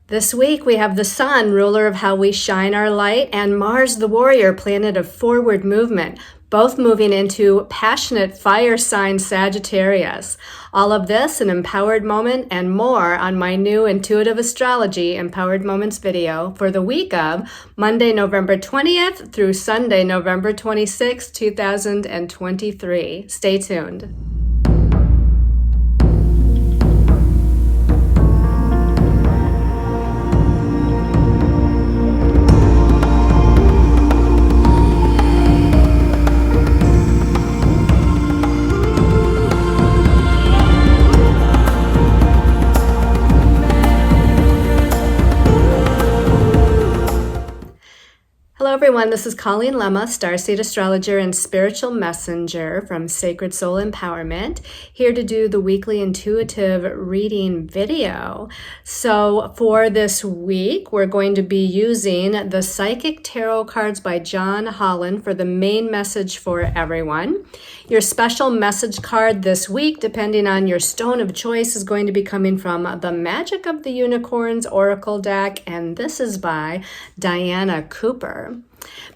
This week we have the Sun, ruler of how we shine our light, and Mars, the warrior, planet of forward movement, both moving into passionate fire sign Sagittarius. All of this, an empowered moment, and more on my new Intuitive Astrology Empowered Moments video for the week of Monday, November 20th through Sunday, November 26th, 2023. Stay tuned. Hello everyone, this is Colleen Lemma, Starseed Astrologer and Spiritual Messenger from Sacred Soul Empowerment, here to do the weekly intuitive reading video. So for this week, we're going to be using the Psychic Tarot cards by John Holland for the main message for everyone. Your special message card this week, depending on your stone of choice, is going to be coming from the Magic of the Unicorns Oracle deck, and this is by Diana Cooper.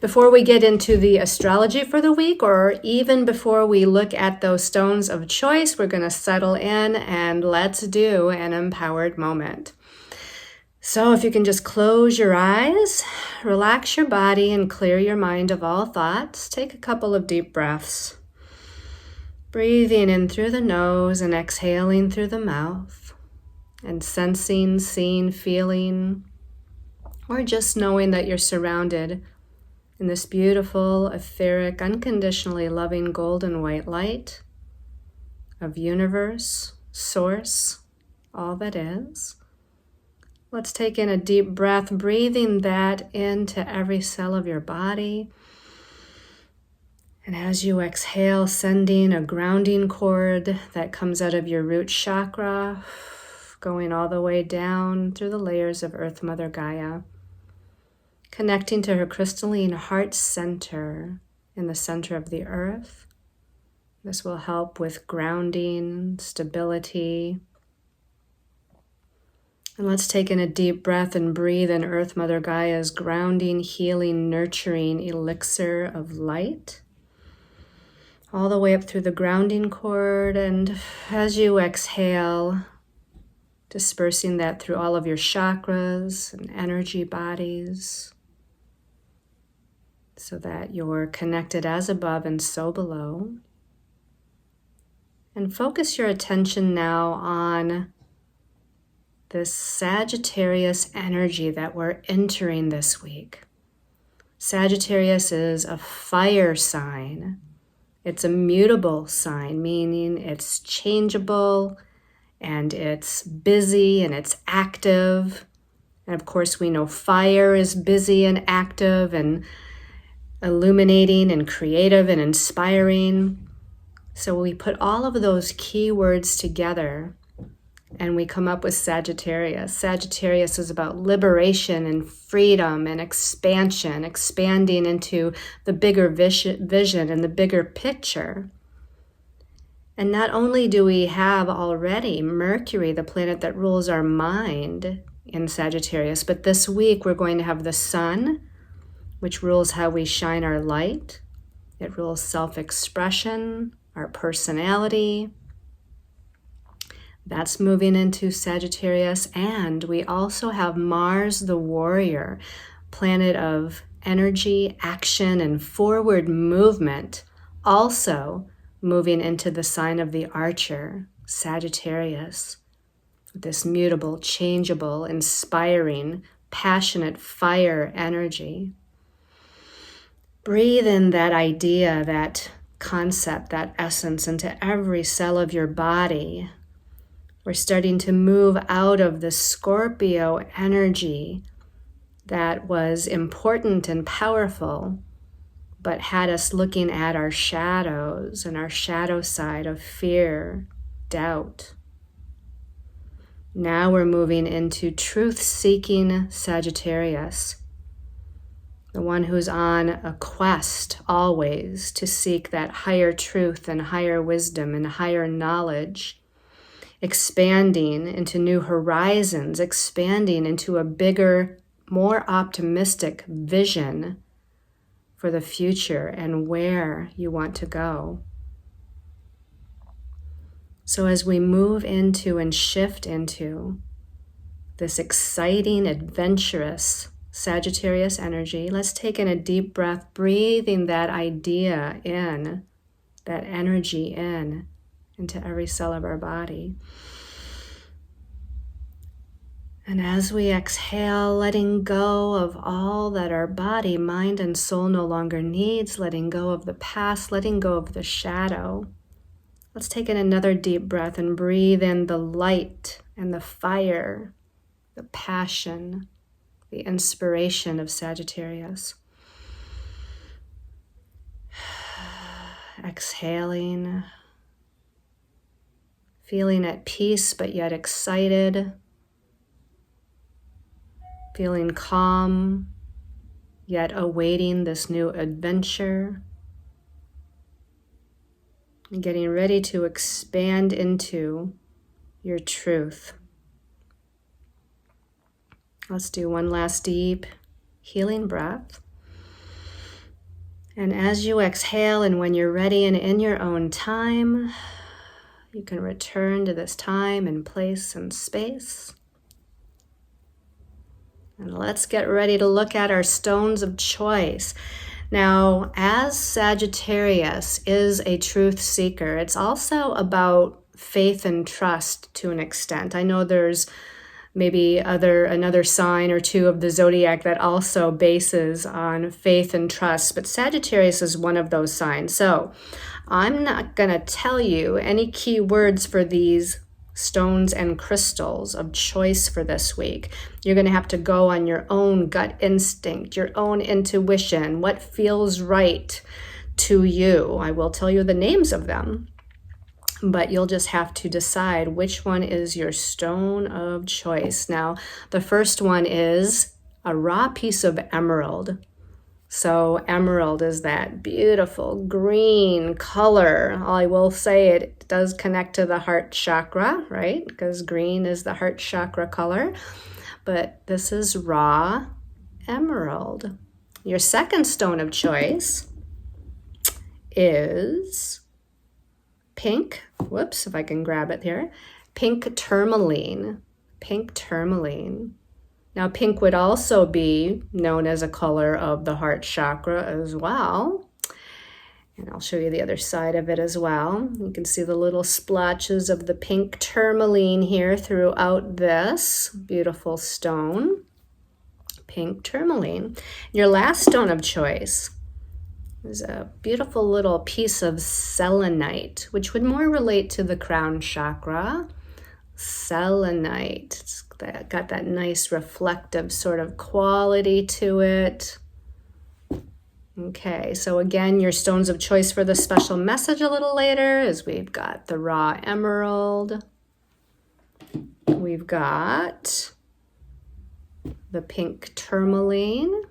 Before we get into the astrology for the week, or even before we look at those stones of choice, we're going to settle in and let's do an empowered moment. So if you can just close your eyes, relax your body, and clear your mind of all thoughts, take a couple of deep breaths. Breathing in through the nose and exhaling through the mouth, and sensing, seeing, feeling, or just knowing that you're surrounded in this beautiful, etheric, unconditionally loving golden white light of universe, source, all that is. Let's take in a deep breath, breathing that into every cell of your body. And as you exhale, sending a grounding cord that comes out of your root chakra, going all the way down through the layers of Earth Mother Gaia, connecting to her crystalline heart center in the center of the earth. This will help with grounding, stability. And let's take in a deep breath and breathe in Earth Mother Gaia's grounding, healing, nurturing elixir of light, all the way up through the grounding cord. And as you exhale, dispersing that through all of your chakras and energy bodies, so that you're connected as above and so below. And focus your attention now on this Sagittarius energy that we're entering this week. Sagittarius is a fire sign. It's a mutable sign, meaning it's changeable and it's busy and it's active. And of course, we know fire is busy and active and illuminating and creative and inspiring. So we put all of those keywords together and we come up with Sagittarius. Sagittarius is about liberation and freedom and expansion, expanding into the bigger vision and the bigger picture. And not only do we have already Mercury, the planet that rules our mind, in Sagittarius, but this week we're going to have the Sun, which rules how we shine our light. It rules self-expression, our personality. That's moving into Sagittarius. And we also have Mars, the warrior, planet of energy, action, and forward movement, also moving into the sign of the Archer, Sagittarius. This mutable, changeable, inspiring, passionate fire energy. Breathe in that idea, that concept, that essence into every cell of your body. We're starting to move out of the Scorpio energy that was important and powerful, but had us looking at our shadows and our shadow side of fear, doubt. Now we're moving into truth-seeking Sagittarius, the one who's on a quest always to seek that higher truth and higher wisdom and higher knowledge. expanding into new horizons, expanding into a bigger, more optimistic vision for the future and where you want to go. So as we move into and shift into this exciting, adventurous Sagittarius energy, let's take in a deep breath, breathing that idea in, that energy in, into every cell of our body. And as we exhale, letting go of all that our body, mind, and soul no longer needs, letting go of the past, letting go of the shadow. Let's take in another deep breath and breathe in the light and the fire, the passion, the inspiration of Sagittarius. Exhaling, feeling at peace but yet excited, feeling calm yet awaiting this new adventure. And getting ready to expand into your truth. Let's do one last deep healing breath. And as you exhale and when you're ready and in your own time, you can return to this time and place and space. And let's get ready to look at our stones of choice. Now, as Sagittarius is a truth seeker, it's also about faith and trust to an extent. I know there's maybe another sign or two of the zodiac that also bases on faith and trust, but Sagittarius is one of those signs. So I'm not going to tell you any key words for these stones and crystals of choice for this week. You're going to have to go on your own gut instinct, your own intuition, what feels right to you. I will tell you the names of them, but you'll just have to decide which one is your stone of choice. Now, the first one is a raw piece of emerald. So emerald is that beautiful green color. I will say it does connect to the heart chakra, right? Because green is the heart chakra color. But this is raw emerald. Your second stone of choice is pink. Whoops, if I can grab it here. Pink tourmaline. Pink tourmaline. Now, pink would also be known as a color of the heart chakra as well. And I'll show you the other side of it as well. You can see the little splotches of the pink tourmaline here throughout this beautiful stone. Pink tourmaline. Your last stone of choice is a beautiful little piece of selenite, which would more relate to the crown chakra. Selenite. It's got that nice reflective sort of quality to it. Okay, so again, your stones of choice for the special message a little later is we've got the raw emerald. We've got the pink tourmaline.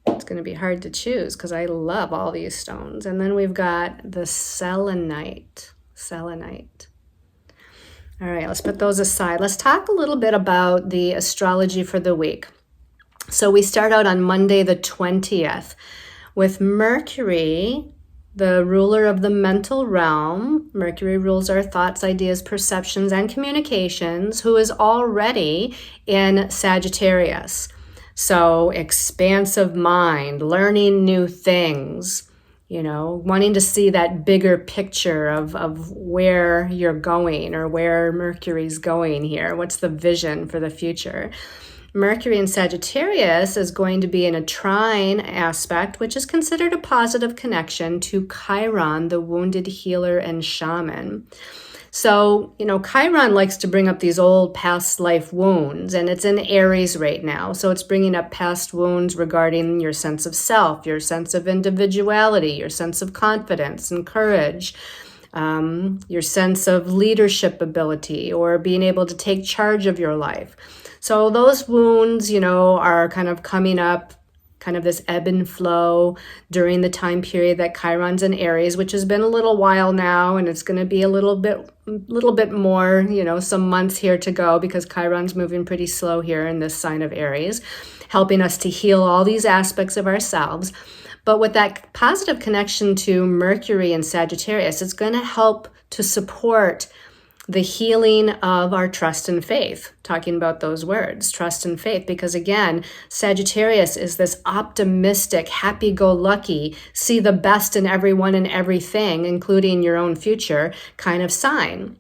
It's going to be hard to choose because I love all these stones. And then we've got the selenite. Selenite. All right, let's put those aside. Let's talk a little bit about the astrology for the week. So we start out on Monday the 20th with Mercury, the ruler of the mental realm. Mercury rules our thoughts, ideas, perceptions, and communications, who is already in Sagittarius. So expansive mind, learning new things, wanting to see that bigger picture of where you're going or where Mercury's going here. What's the vision for the future? Mercury in Sagittarius is going to be in a trine aspect, which is considered a positive connection to Chiron, the wounded healer and shaman. So, Chiron likes to bring up these old past life wounds, and it's in Aries right now. So it's bringing up past wounds regarding your sense of self, your sense of individuality, your sense of confidence and courage, your sense of leadership ability or being able to take charge of your life. So those wounds, are kind of coming up kind of this ebb and flow during the time period that Chiron's in Aries, which has been a little while now, and it's going to be a little bit more, some months here to go, because Chiron's moving pretty slow here in this sign of Aries, helping us to heal all these aspects of ourselves. But with that positive connection to Mercury and Sagittarius, it's going to help to support the healing of our trust and faith, talking about those words, trust and faith, because again, Sagittarius is this optimistic, happy-go-lucky, see the best in everyone and everything, including your own future, kind of sign.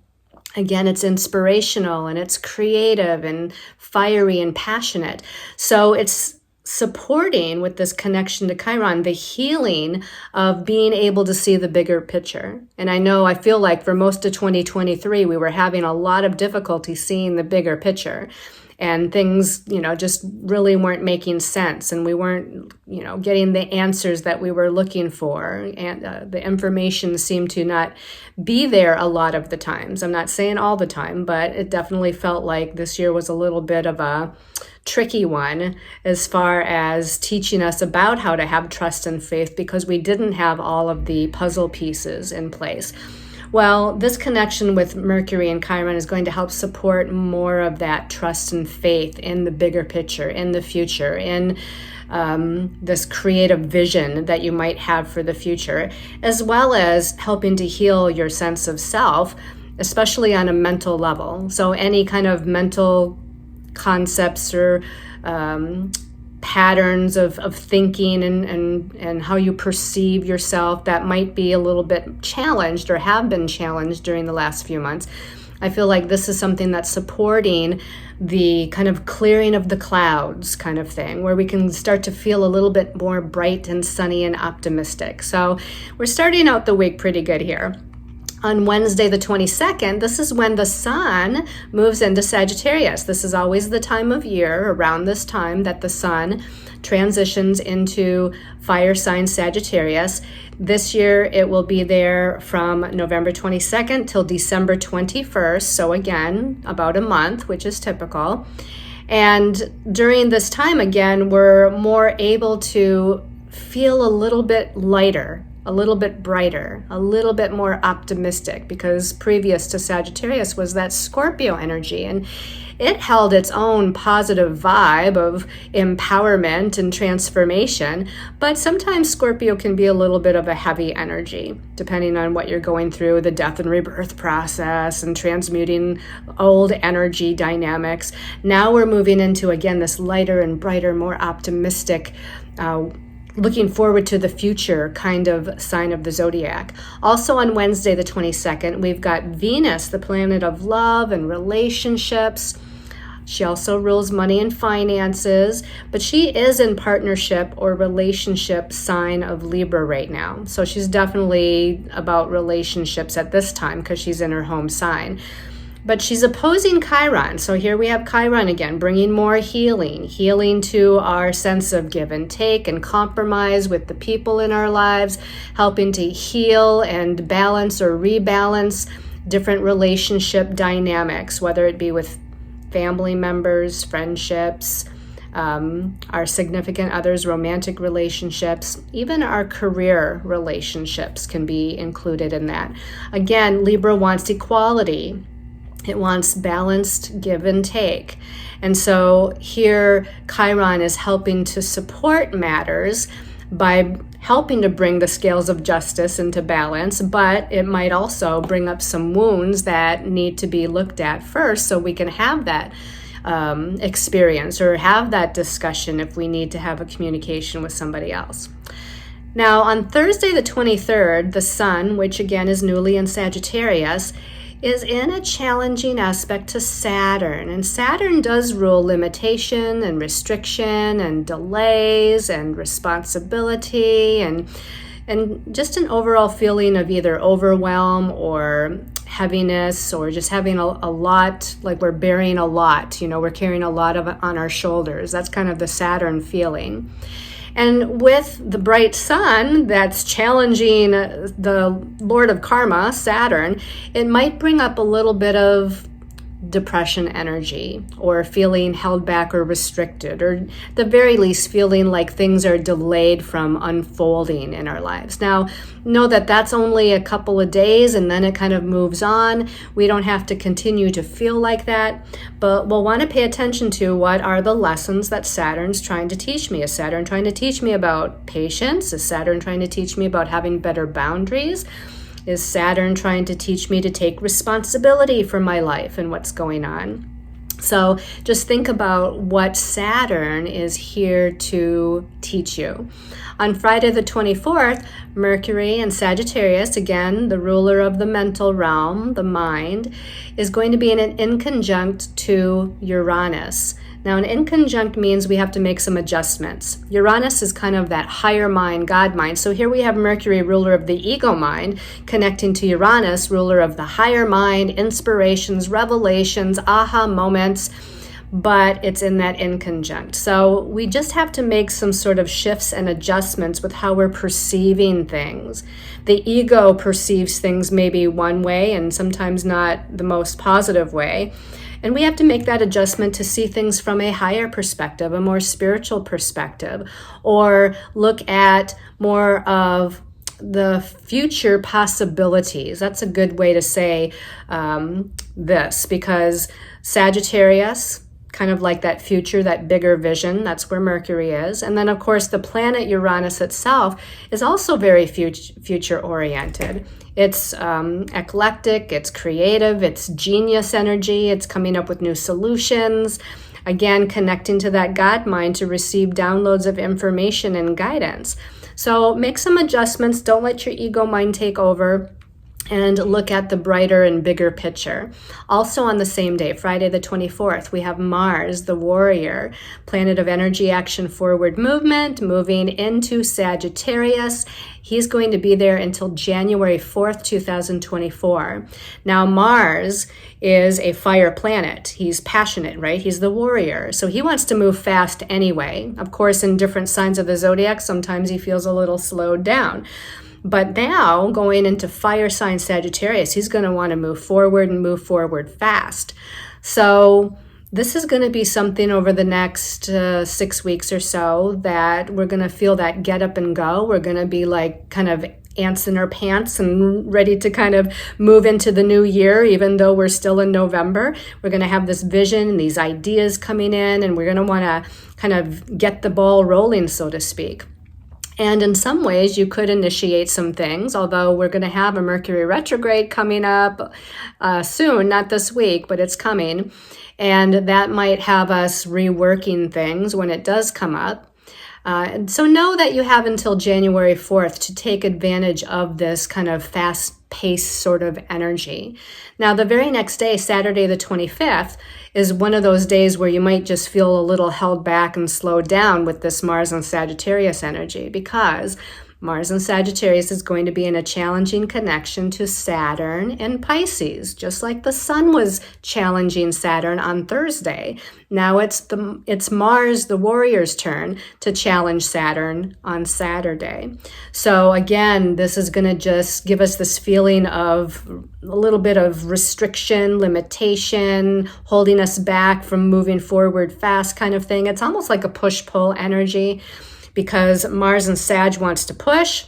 Again, it's inspirational and it's creative and fiery and passionate. So it's supporting, with this connection to Chiron, the healing of being able to see the bigger picture. And I feel like for most of 2023, we were having a lot of difficulty seeing the bigger picture. And things, just really weren't making sense. And we weren't, getting the answers that we were looking for. And the information seemed to not be there a lot of the times. I'm not saying all the time, but it definitely felt like this year was a little bit of a tricky one as far as teaching us about how to have trust and faith, because we didn't have all of the puzzle pieces in place. Well, this connection with Mercury and Chiron is going to help support more of that trust and faith in the bigger picture, in the future, in this creative vision that you might have for the future, as well as helping to heal your sense of self, especially on a mental level. So any kind of mental concepts or patterns of thinking and how you perceive yourself that might be a little bit challenged or have been challenged during the last few months. I feel like this is something that's supporting the kind of clearing of the clouds kind of thing, where we can start to feel a little bit more bright and sunny and optimistic. So we're starting out the week pretty good here. On Wednesday, the 22nd, this is when the sun moves into Sagittarius. This is always the time of year, around this time, that the sun transitions into fire sign Sagittarius. This year, it will be there from November 22nd till December 21st. So again, about a month, which is typical. And during this time, again, we're more able to feel a little bit lighter, a little bit brighter, a little bit more optimistic, because previous to Sagittarius was that Scorpio energy, and it held its own positive vibe of empowerment and transformation. But sometimes Scorpio can be a little bit of a heavy energy, depending on what you're going through, the death and rebirth process and transmuting old energy dynamics. Now we're moving into, again, this lighter and brighter, more optimistic, looking forward to the future kind of sign of the zodiac. Also on Wednesday, the 22nd, we've got Venus, the planet of love and relationships. She also rules money and finances, but she is in partnership or relationship sign of Libra right now. So she's definitely about relationships at this time because she's in her home sign. But she's opposing Chiron. So here we have Chiron again, bringing more healing to our sense of give and take and compromise with the people in our lives, helping to heal and balance or rebalance different relationship dynamics, whether it be with family members, friendships, our significant others, romantic relationships, even our career relationships can be included in that. Again, Libra wants equality. It wants balanced give and take. And so here Chiron is helping to support matters by helping to bring the scales of justice into balance, but it might also bring up some wounds that need to be looked at first so we can have that experience or have that discussion if we need to have a communication with somebody else. Now on Thursday the 23rd, the sun, which again is newly in Sagittarius, is in a challenging aspect to Saturn. And Saturn does rule limitation and restriction and delays and responsibility and just an overall feeling of either overwhelm or heaviness or just having a lot, like we're bearing a lot, we're carrying a lot of it on our shoulders. That's kind of the Saturn feeling. And with the bright sun that's challenging the Lord of Karma, Saturn, it might bring up a little bit of depression energy, or feeling held back or restricted, or at the very least feeling like things are delayed from unfolding in our lives. Now, know that that's only a couple of days and then it kind of moves on. We don't have to continue to feel like that, but we'll want to pay attention to what are the lessons that Saturn's trying to teach me. Is Saturn trying to teach me about patience? Is Saturn trying to teach me about having better boundaries? Is Saturn trying to teach me to take responsibility for my life and what's going on? So just think about what Saturn is here to teach you. On Friday the 24th, Mercury and Sagittarius, again, the ruler of the mental realm, the mind, is going to be in an inconjunct to Uranus. Now, an inconjunct means we have to make some adjustments. Uranus is kind of that higher mind, God mind. So here we have Mercury, ruler of the ego mind, connecting to Uranus, ruler of the higher mind, inspirations, revelations, aha moments, but it's in that inconjunct. So we just have to make some sort of shifts and adjustments with how we're perceiving things. The ego perceives things maybe one way and sometimes not the most positive way. And we have to make that adjustment to see things from a higher perspective, a more spiritual perspective, or look at more of the future possibilities. That's a good way to say this, because Sagittarius, kind of like that future, that bigger vision, that's where Mercury is. And then, of course, the planet Uranus itself is also very future-oriented. It's eclectic, it's creative, it's genius energy, it's coming up with new solutions. Again, connecting to that God mind to receive downloads of information and guidance. So make some adjustments. Don't let your ego mind take over, and look at the brighter and bigger picture. Also on the same day, Friday the 24th, we have Mars, the warrior, planet of energy, action, forward movement, moving into Sagittarius. He's going to be there until January 4th, 2024. Now, Mars is a fire planet. He's passionate, right? He's the warrior. So he wants to move fast anyway. Of course, in different signs of the zodiac, sometimes he feels a little slowed down. But now, going into fire sign Sagittarius, he's going to want to move forward and move forward fast. So this is going to be something over the next 6 weeks or so that we're going to feel that get up and go. We're going to be like kind of ants in our pants and ready to kind of move into the new year, even though we're still in November. We're going to have this vision and these ideas coming in, and we're going to want to kind of get the ball rolling, so to speak. And in some ways, you could initiate some things, although we're going to have a Mercury retrograde coming up soon, not this week, but it's coming. And that might have us reworking things when it does come up. So know that you have until January 4th to take advantage of this kind of fast-paced sort of energy. Now, the very next day, Saturday the 25th, is one of those days where you might just feel a little held back and slowed down with this Mars and Sagittarius energy, because Mars and Sagittarius is going to be in a challenging connection to Saturn and Pisces, just like the Sun was challenging Saturn on Thursday. Now it's Mars, the warrior's turn, to challenge Saturn on Saturday. So again, this is going to just give us this feeling of a little bit of restriction, limitation, holding us back from moving forward fast kind of thing. It's almost like a push-pull energy, because Mars and Sag wants to push,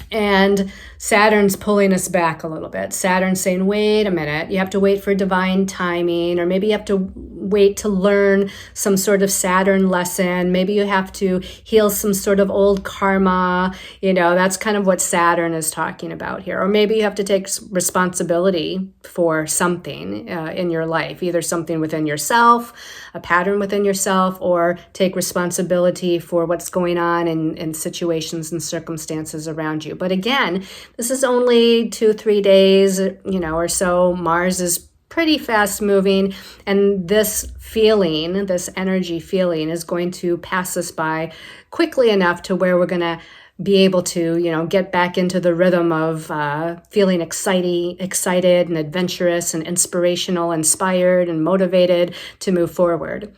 and Saturn's pulling us back a little bit. Saturn's saying, wait a minute, you have to wait for divine timing, or maybe you have to wait to learn some sort of Saturn lesson. Maybe you have to heal some sort of old karma. That's kind of what Saturn is talking about here. Or maybe you have to take responsibility for something in your life, either something within yourself, a pattern within yourself, or take responsibility for what's going on in situations and circumstances around you. But again, this is only 2-3 days, or so. Mars is pretty fast moving, and this energy feeling is going to pass us by quickly enough to where we're going to be able to, get back into the rhythm of feeling excited and adventurous and inspirational, inspired and motivated to move forward.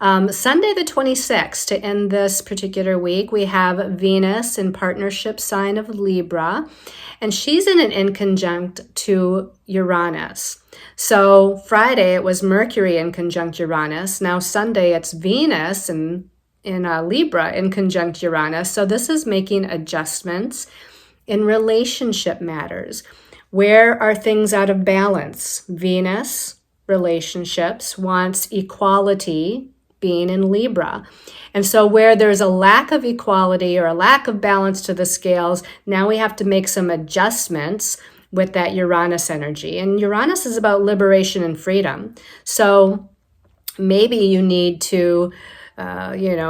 Sunday the 26th, to end this particular week, we have Venus in partnership sign of Libra, and she's in an inconjunct to Uranus. So Friday it was Mercury in conjunct Uranus. Now Sunday it's Venus in Libra in conjunct Uranus. So this is making adjustments in relationship matters. Where are things out of balance? Venus, relationships, wants equality, being in Libra. And so where there's a lack of equality or a lack of balance to the scales, now we have to make some adjustments with that Uranus energy. And Uranus is about liberation and freedom. So maybe you need to,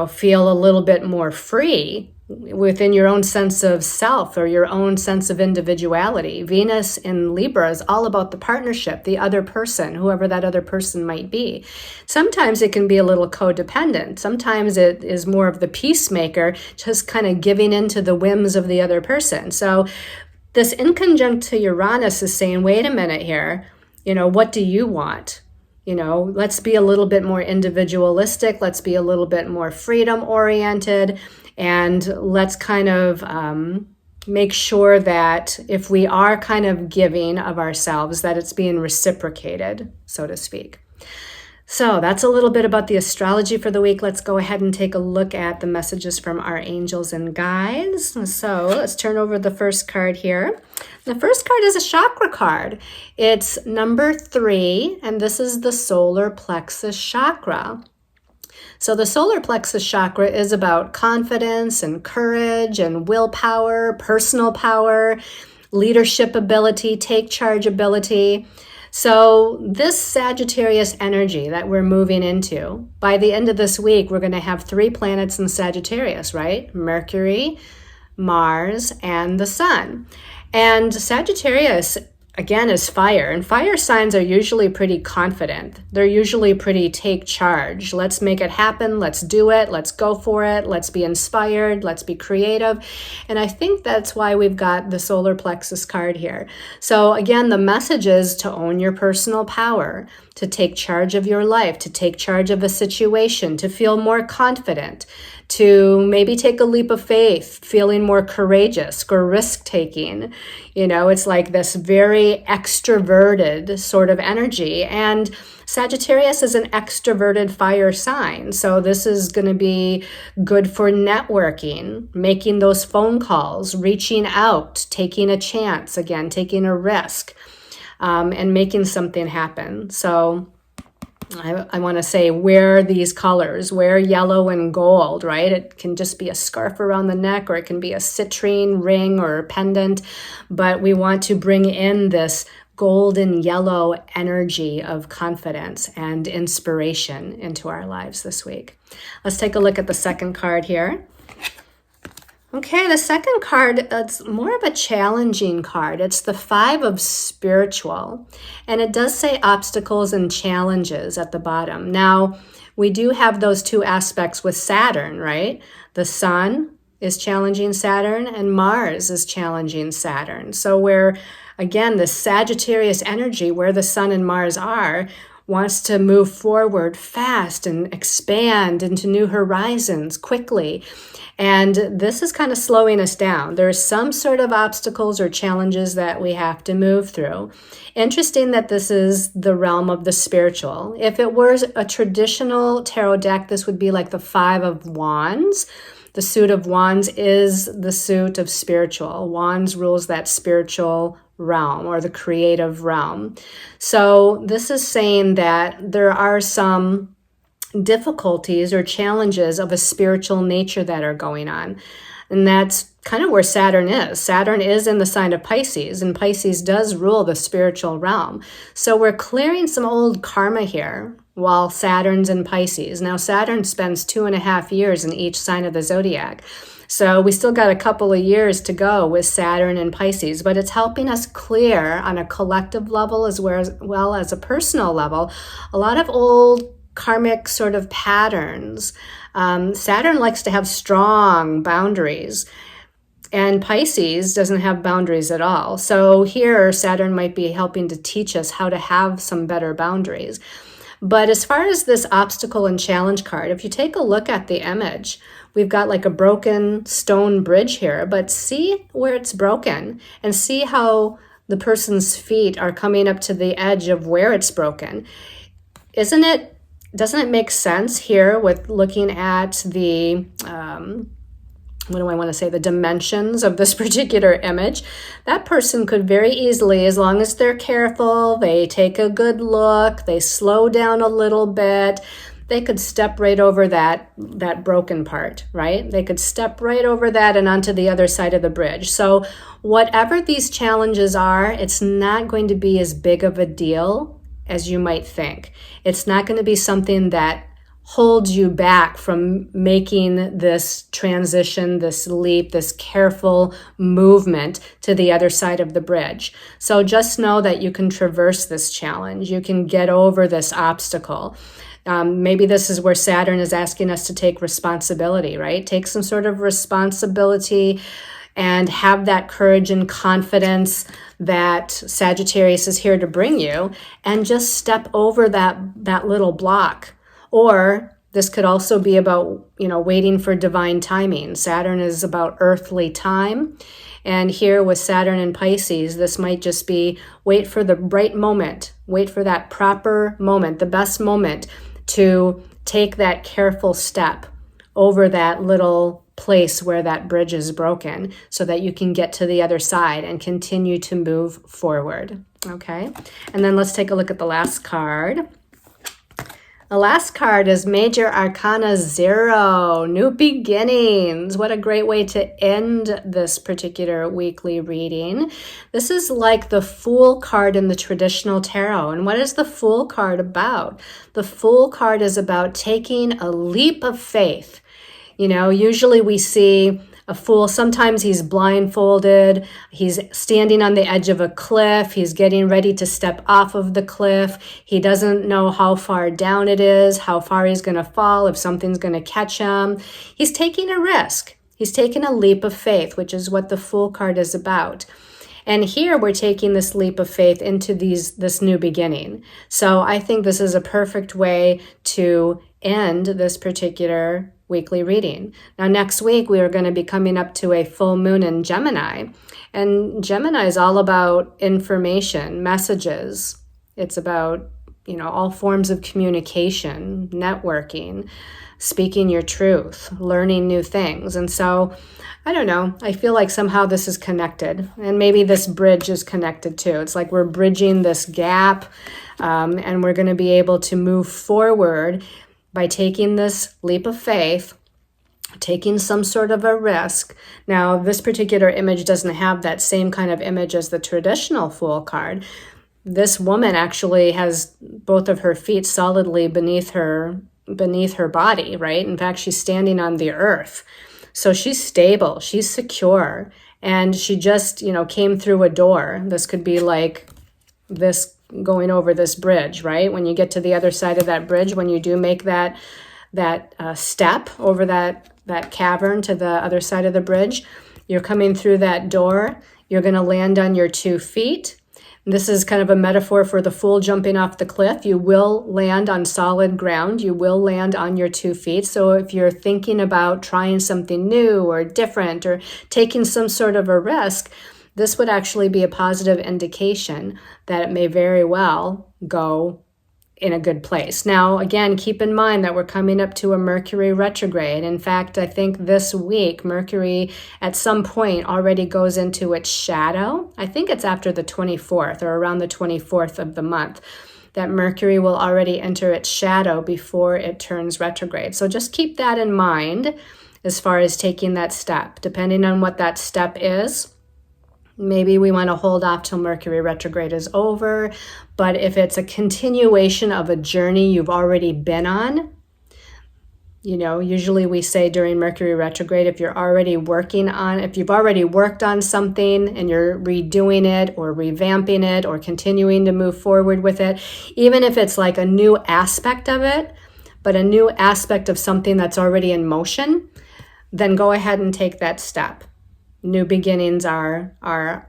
feel a little bit more free within your own sense of self or your own sense of individuality. Venus in Libra is all about the partnership, the other person, whoever that other person might be. Sometimes it can be a little codependent. Sometimes it is more of the peacemaker, just kind of giving in to the whims of the other person. So this inconjunct to Uranus is saying, wait a minute here, what do you want? Let's be a little bit more individualistic. Let's be a little bit more freedom oriented. And let's kind of make sure that if we are kind of giving of ourselves, that it's being reciprocated, so to speak. So that's a little bit about the astrology for the week. Let's go ahead and take a look at the messages from our angels and guides. So let's turn over the first card here. The first card is a chakra card. It's number 3, and this is the solar plexus chakra. So the solar plexus chakra is about confidence and courage and willpower, personal power, leadership ability, take charge ability. So this Sagittarius energy that we're moving into, by the end of this week, we're going to have 3 planets in Sagittarius, right? Mercury, Mars, and the Sun. And Sagittarius, again, is fire, and fire signs are usually pretty confident. They're usually pretty take charge. Let's make it happen. Let's do it. Let's go for it. Let's be inspired. Let's be creative. And I think that's why we've got the solar plexus card here. So again, the message is to own your personal power, to take charge of your life, to take charge of a situation, to feel more confident, to maybe take a leap of faith, feeling more courageous or risk-taking. It's like this very extroverted sort of energy. And Sagittarius is an extroverted fire sign. So this is going to be good for networking, making those phone calls, reaching out, taking a chance, again, taking a risk, and making something happen. So I want to say, wear these colors, wear yellow and gold, right? It can just be a scarf around the neck, or it can be a citrine ring or a pendant, but we want to bring in this golden yellow energy of confidence and inspiration into our lives this week. Let's take a look at the second card here. Okay, the second card, it's more of a challenging card. It's the 5 of spiritual, and it does say obstacles and challenges at the bottom. Now, we do have those 2 aspects with Saturn, right? The Sun is challenging Saturn, and Mars is challenging Saturn. So where, again, the Sagittarius energy, where the Sun and Mars are, wants to move forward fast and expand into new horizons quickly. And this is kind of slowing us down. There's some sort of obstacles or challenges that we have to move through. Interesting that this is the realm of the spiritual. If it were a traditional tarot deck, this would be like the 5 of Wands. The suit of Wands is the suit of spiritual. Wands rules that spiritual realm or the creative realm. So this is saying that there are some difficulties or challenges of a spiritual nature that are going on. And that's kind of where Saturn is. Saturn is in the sign of Pisces, and Pisces does rule the spiritual realm. So we're clearing some old karma here while Saturn's in Pisces. Now, Saturn spends 2.5 years in each sign of the zodiac. So we still got a couple of years to go with Saturn and Pisces, but it's helping us clear on a collective level as well as a personal level a lot of old karmic sort of patterns. Saturn likes to have strong boundaries. And Pisces doesn't have boundaries at all. So here, Saturn might be helping to teach us how to have some better boundaries. But as far as this obstacle and challenge card, if you take a look at the image, we've got like a broken stone bridge here, but see where it's broken and see how the person's feet are coming up to the edge of where it's broken. Doesn't it make sense here with looking at the, the dimensions of this particular image? That person could very easily, as long as they're careful, they take a good look, they slow down a little bit, they could step right over that broken part, right? They could step right over that and onto the other side of the bridge. So whatever these challenges are, it's not going to be as big of a deal as you might think. It's not going to be something that holds you back from making this transition, this leap, this careful movement to the other side of the bridge. So just know that you can traverse this challenge. You can get over this obstacle. Maybe this is where Saturn is asking us to take responsibility, right? Take some sort of responsibility and have that courage and confidence that Sagittarius is here to bring you, and just step over that little block. Or this could also be about, waiting for divine timing. Saturn is about earthly time. And here with Saturn and Pisces, this might just be wait for the right moment, wait for that proper moment, the best moment to take that careful step over that little place where that bridge is broken so that you can get to the other side and continue to move forward. Okay, and then let's take a look at the last card. The last card is Major Arcana 0, New Beginnings. What a great way to end this particular weekly reading. This is like the Fool card in the traditional tarot. And what is the Fool card about? The Fool card is about taking a leap of faith. Usually we see a fool, sometimes he's blindfolded, he's standing on the edge of a cliff, he's getting ready to step off of the cliff, he doesn't know how far down it is, how far he's going to fall, if something's going to catch him. He's taking a risk. He's taking a leap of faith, which is what the Fool card is about. And here we're taking this leap of faith into this new beginning. So I think this is a perfect way to end this particular weekly reading. Now, next week, we are going to be coming up to a full moon in Gemini. And Gemini is all about information, messages. It's about, all forms of communication, networking, speaking your truth, learning new things. And so, I don't know, I feel like somehow this is connected. And maybe this bridge is connected too. It's like we're bridging this gap, and we're going to be able to move forward by taking this leap of faith, taking some sort of a risk. Now, this particular image doesn't have that same kind of image as the traditional Fool card. This woman actually has both of her feet solidly beneath her body, right? In fact, she's standing on the earth. So she's stable, she's secure, and she just, came through a door. This could be like this going over this bridge, right? When you get to the other side of that bridge, when you do make that step over that cavern to the other side of the bridge, you're coming through that door, you're going to land on your 2 feet. And this is kind of a metaphor for the Fool jumping off the cliff. You will land on solid ground. You will land on your 2 feet. So if you're thinking about trying something new or different or taking some sort of a risk, this would actually be a positive indication that it may very well go in a good place. Now, again, keep in mind that we're coming up to a Mercury retrograde. In fact, I think this week, Mercury at some point already goes into its shadow. I think it's after the 24th or around the 24th of the month that Mercury will already enter its shadow before it turns retrograde. So just keep that in mind as far as taking that step. Depending on what that step is, maybe we want to hold off till Mercury retrograde is over. But if it's a continuation of a journey you've already been on, usually we say during Mercury retrograde, if you've already worked on something and you're redoing it or revamping it or continuing to move forward with it, even if it's like a new aspect of it, but a new aspect of something that's already in motion, then go ahead and take that step. new beginnings are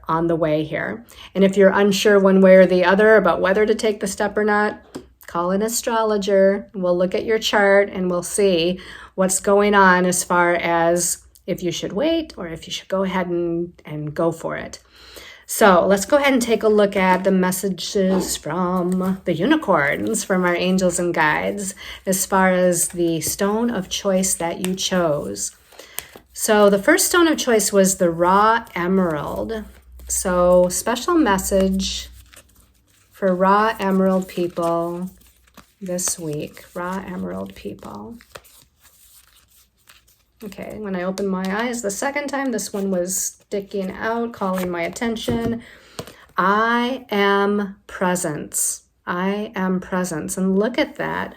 on the way here. And if you're unsure one way or the other about whether to take the step or not, call an astrologer. We'll look at your chart and we'll see what's going on as far as if you should wait or if you should go ahead and go for it. So let's go ahead and take a look at the messages from the unicorns, from our angels and guides, as far as the stone of choice that you chose. So the first stone of choice was the raw emerald. So special message for raw emerald people this week. Raw emerald people. Okay, when I opened my eyes the second time, this one was sticking out, calling my attention. I am presence. I am presence. And look at that.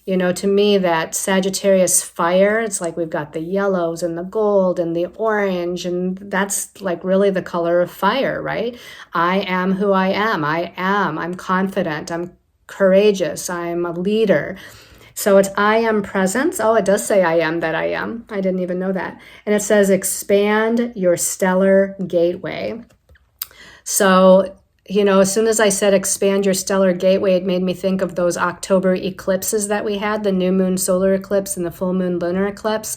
You know, to me, that Sagittarius fire, it's like we've got the yellows and the gold and the orange, and that's like really the color of fire, right? I am who I am. I'm confident. I'm courageous. I'm a leader. So it's I am presence. Oh, it does say I am that I am. I didn't even know that. And it says expand your stellar gateway. So, you know, as soon as I said expand your stellar gateway, it made me think of those October eclipses that we had, the new moon solar eclipse and the full moon lunar eclipse.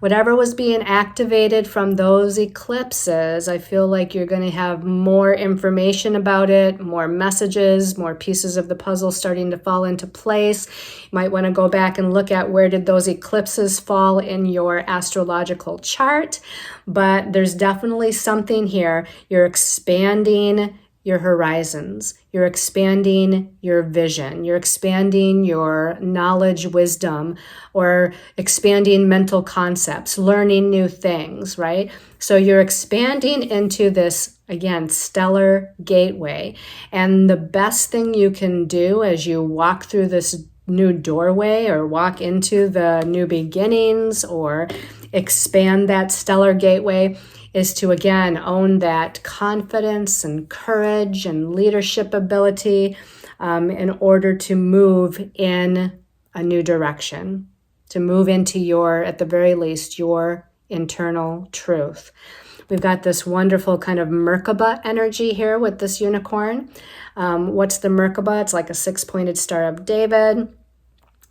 Whatever was being activated from those eclipses, I feel like you're going to have more information about it, more messages, more pieces of the puzzle starting to fall into place. You might want to go back and look at where did those eclipses fall in your astrological chart. But there's definitely something here. You're expanding your horizons. You're expanding your vision. You're expanding your knowledge, wisdom, or expanding mental concepts, learning new things, right? So you're expanding into this, again, stellar gateway. And the best thing you can do as you walk through this new doorway or walk into the new beginnings or expand that stellar gateway is to, again, own that confidence and courage and leadership ability in order to move in a new direction, to move into your, at the very least, your internal truth. We've got this wonderful kind of Merkaba energy here with this unicorn. What's the Merkaba? It's like a six-pointed Star of David.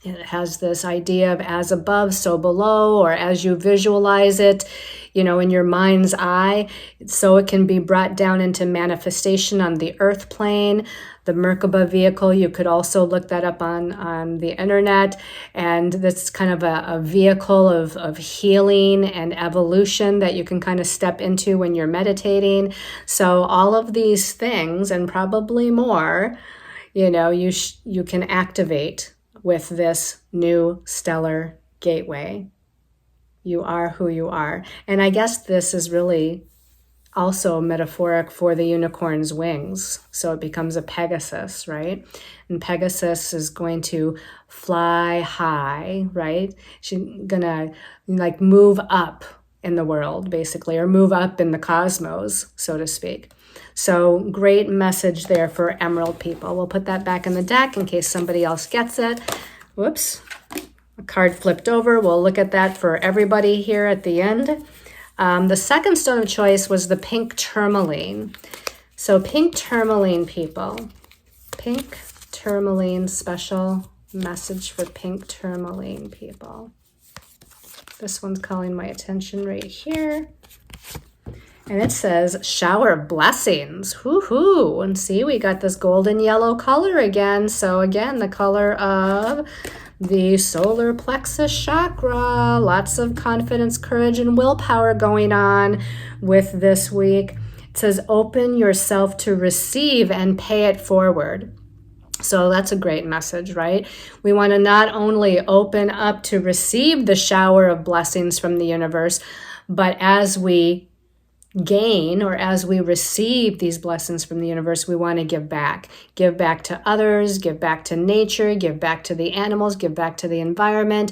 It has this idea of as above, so below, or as you visualize it, you know, in your mind's eye, so it can be brought down into manifestation on the earth plane. The Merkaba vehicle, you could also look that up on the internet, and that's kind of a vehicle of healing and evolution that you can kind of step into when you're meditating. So all of these things, and probably more, you know, you can activate with this new stellar gateway. You are who you are. And I guess this is really also metaphoric for the unicorn's wings. So it becomes a Pegasus, right? And Pegasus is going to fly high, right? She's gonna like move up in the world, basically, or move up in the cosmos, so to speak. So great message there for emerald people. We'll put that back in the deck in case somebody else gets it. Whoops, a card flipped over. We'll look at that for everybody here at the end. The second stone of choice was the pink tourmaline. So pink tourmaline people. Pink tourmaline, special message for pink tourmaline people. This one's calling my attention right here. And it says, shower of blessings. Woohoo! And see, we got this golden yellow color again. So again, the color of the solar plexus chakra. Lots of confidence, courage, and willpower going on with this week. It says, open yourself to receive and pay it forward. So that's a great message, right? We want to not only open up to receive the shower of blessings from the universe, but as we gain or as we receive these blessings from the universe, we want to give back to others, give back to nature, give back to the animals, give back to the environment,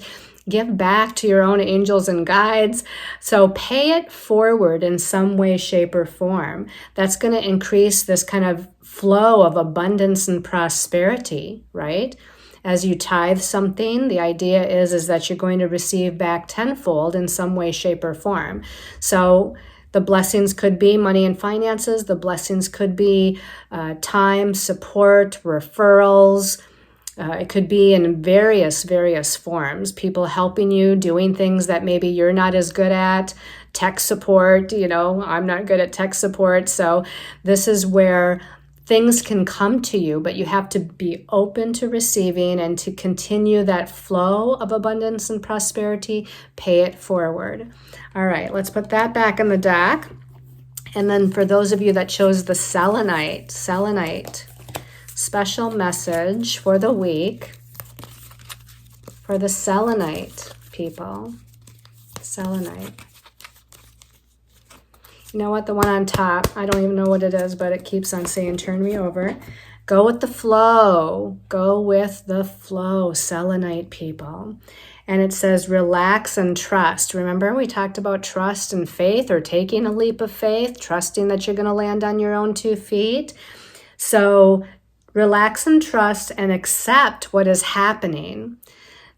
give back to your own angels and guides. So pay it forward in some way, shape, or form. That's going to increase this kind of flow of abundance and prosperity, right? As you tithe something, the idea is that you're going to receive back tenfold in some way, shape, or form. So The blessings could be money and finances. The blessings could be time, support, referrals. It could be in various forms. People helping you, doing things that maybe you're not as good at. Tech support, I'm not good at tech support. So this is where things can come to you, but you have to be open to receiving and to continue that flow of abundance and prosperity. Pay it forward. All right, let's put that back in the deck. And then for those of you that chose the selenite, special message for the week for the selenite people. Selenite. You know what? The one on top, I don't even know what it is, but it keeps on saying, turn me over. Go with the flow. Go with the flow, selenite people. And it says, relax and trust. Remember, we talked about trust and faith, or taking a leap of faith, trusting that you're going to land on your own 2 feet. So relax and trust and accept what is happening.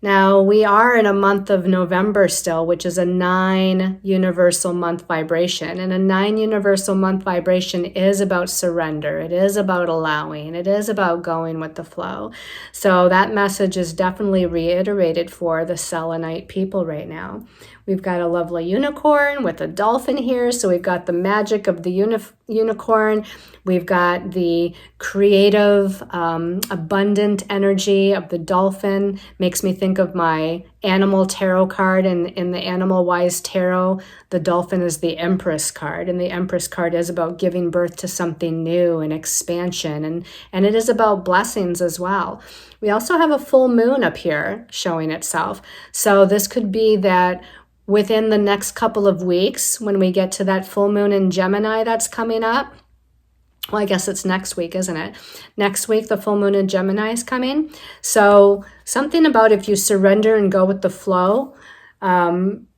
Now, we are in a month of November still, which is a 9 universal month vibration. And a 9 universal month vibration is about surrender. It is about allowing. It is about going with the flow. So that message is definitely reiterated for the selenite people right now. We've got a lovely unicorn with a dolphin here. So we've got the magic of the unicorn. We've got the creative, abundant energy of the dolphin. Makes me think of my animal tarot card. And in the Animal Wise Tarot, the dolphin is the Empress card. And the Empress card is about giving birth to something new and expansion. And it is about blessings as well. We also have a full moon up here showing itself. So this could be that within the next couple of weeks, when we get to that full moon in Gemini that's coming up. Well, I guess it's next week, isn't it? Next week, the full moon in Gemini is coming. So something about if you surrender and go with the flow, and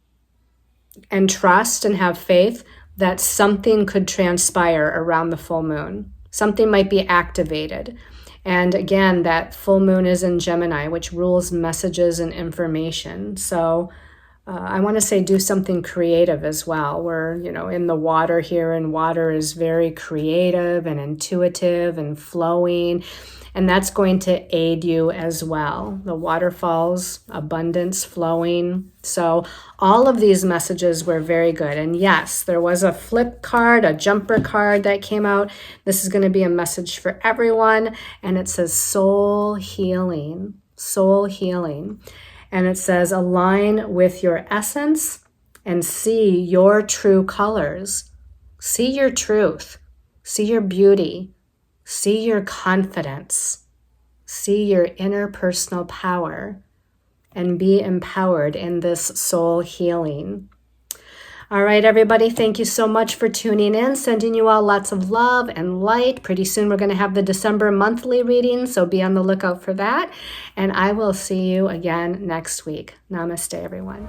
trust and have faith, that something could transpire around the full moon. Something might be activated. And again, that full moon is in Gemini, which rules messages and information. So I want to say do something creative as well. We're, in the water here, and water is very creative and intuitive and flowing. And that's going to aid you as well. The waterfalls, abundance, flowing. So all of these messages were very good. And yes, there was a flip card, a jumper card that came out. This is going to be a message for everyone. And it says soul healing, soul healing. And it says, align with your essence and see your true colors. See your truth. See your beauty. See your confidence. See your interpersonal power. And be empowered in this soul healing. All right, everybody, thank you so much for tuning in. Sending you all lots of love and light. Pretty soon we're going to have the December monthly reading, so be on the lookout for that. And I will see you again next week. Namaste, everyone.